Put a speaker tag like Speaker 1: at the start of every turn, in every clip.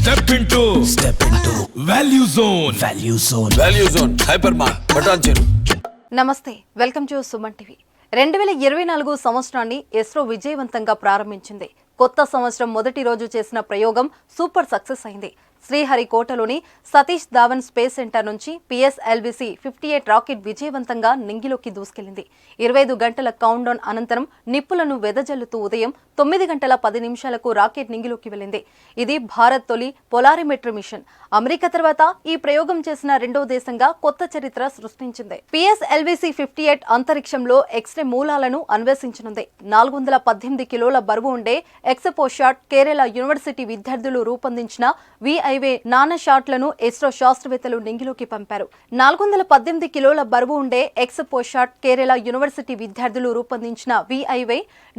Speaker 1: Step into Value Zone. Value Zone. Hypermart. Patancheru.
Speaker 2: నమస్తే, welcome to Suman TV. 2024 సంవత్సరాన్ని ఇస్రో విజయవంతంగా ప్రారంభించింది. కొత్త సంవత్సరం మొదటి రోజు చేసిన ప్రయోగం సూపర్ సక్సెస్ అయింది. శ్రీహరికోటలోని సతీష్ ధావన్ స్పేస్ సెంటర్ నుంచి PSLV-C 58 రాకెట్ విజయవంతంగా నింగిలోకి దూసుకెళ్లింది. 25 గంటల కౌంట్ డౌన్ అనంతరం నిప్పులను వెదజల్లుతూ ఉదయం 9 గంటల 10 నిమిషాలకు రాకెట్ నింగిలోకి వెళ్లింది. ఇది భారత్ తొలి పొలారిమెట్రీ మిషన్. అమెరికా తర్వాత ఈ ప్రయోగం చేసిన రెండో దేశంగా కొత్త చరిత్ర సృష్టించింది. PSLV-C 58 అంతరిక్షంలో ఎక్స్రే మూలాలను అన్వేషించనుంది. 418 కిలోల బరువు ఉండే ఎక్సపోషాట్ కేరళ యూనివర్సిటీ విద్యార్థులు రూపొందించిన VIV నానా షాట్లను ఇస్రో శాస్త్రవేత్తలు నింగిలోకి పంపారు. 418 కిలోల బరువు ఉండే ఎక్సపోషాట్ కేరళ యూనివర్సిటీ విద్యార్థులు రూపొందించిన VIV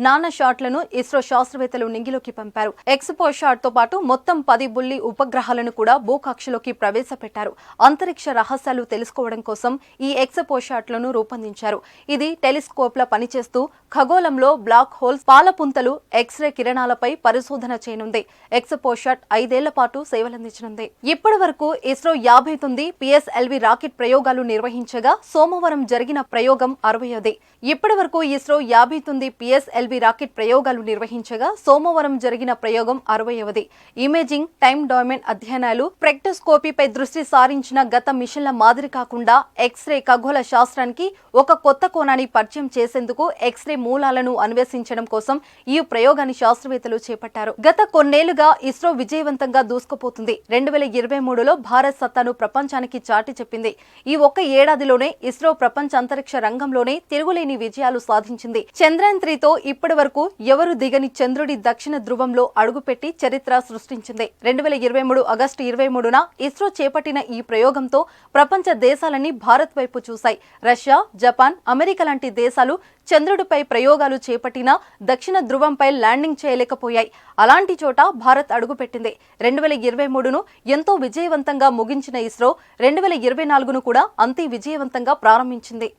Speaker 2: నానా షాట్లను ఇస్రో శాస్త్రవేత్తలు నింగిలోకి పంపారు. ఎక్సపోషాట్ తో పాటు మొత్తం 10 బుల్లి ఉపగ్రహాలను కూడా భూకక్షలోకి ప్రవేశపెట్టారు. అంతరిక్ష రహస్యాలు తెలుసుకోవడం కోసం ఈ ఎక్సపోషాట్లను రూపొందించారు. ఇది టెలిస్కోప్ లా పనిచేస్తూ ఖగోళంలో బ్లాక్ హోల్స్, పాలపుంతలు, ఎక్స్రే కిరణాలపై పరిశోధన చేయనుంది. ఎక్సపోషాట్ 5 ఏళ్ల పాటు సేవలందించనుంది. ఇప్పటి వరకు ఇస్రో 59 PSLV రాకెట్ ప్రయోగాలు నిర్వహించగా సోమవారం జరిగిన ప్రయోగం 60ది. ఇప్పటి వరకు ఇస్రో 59 PSLV రాకెట్ ప్రయోగాలు నిర్వహించగా సోమవారం జరిగిన ప్రయోగం 60వది. ఇమేజింగ్, టైమ్ డొమైన్ అధ్యయనాలు, స్పెక్ట్రోస్కోపీపై దృష్టి సారించిన గత మిషన్ల మాదిరి కాకుండా ఎక్స్రే ఖగోళ శాస్త్రానికి ఒక కొత్త కోణాన్ని పరిచయం చేసేందుకు ఎక్స్రే మూలాలను అన్వేషించడం కోసం ఈ ప్రయోగాన్ని శాస్త్రవేత్తలు చేపట్టారు. గత కొన్నేళ్లుగా ఇస్రో విజయవంతంగా దూసుకుపోతుంది. 2023లో భారత్ సత్తాను ప్రపంచానికి చాటి చెప్పింది. ఈ ఒక్క ఏడాదిలోనే ఇస్రో ప్రపంచ అంతరిక్ష రంగంలోనే తిరుగులేని విజయాలు సాధించింది. చంద్రయాన్ 3తో ఇప్పటి వరకు ఎవరు దిగని చంద్రుడి దక్షిణ ధ్రువంలో అడుగుపెట్టి చరిత్ర సృష్టించింది. 2023 ఆగస్టు 23న ఇస్రో చేపట్టిన ఈ ప్రయోగంతో ప్రపంచ దేశాలన్నీ భారత్ వైపు చూశాయి. రష్యా, జపాన్, అమెరికా లాంటి దేశాలు చంద్రుడిపై ప్రయోగాలు చేపట్టినా దక్షిణ ధ్రువంపై ల్యాండింగ్ చేయలేకపోయాయి. అలాంటి చోట భారత్ అడుగుపెట్టింది. 2023ను ఎంతో విజయవంతంగా ముగించిన ఇస్రో 2024ను కూడా అంతే విజయవంతంగా ప్రారంభించింది.